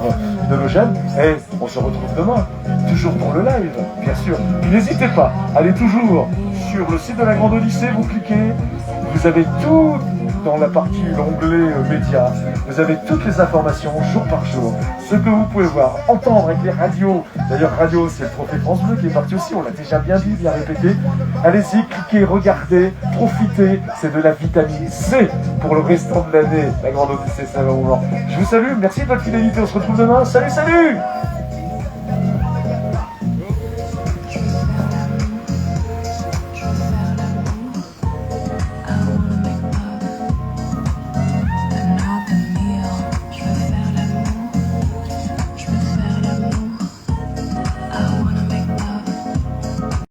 de Lausanne et on se retrouve demain, toujours pour le live, bien sûr. N'hésitez pas, allez toujours sur le site de la Grande Odyssée, vous cliquez. Vous avez tout dans la partie, l'onglet médias. Vous avez toutes les informations jour par jour. Ce que vous pouvez voir, entendre avec les radios. D'ailleurs, radio, c'est le trophée France Bleu qui est parti aussi. On l'a déjà bien dit, bien répété. Allez-y, cliquez, regardez, profitez. C'est de la vitamine C pour le restant de l'année. La Grande Odyssée Saint-Valon-Blanc. Je vous salue. Merci de votre fidélité. On se retrouve demain. Salut, salut!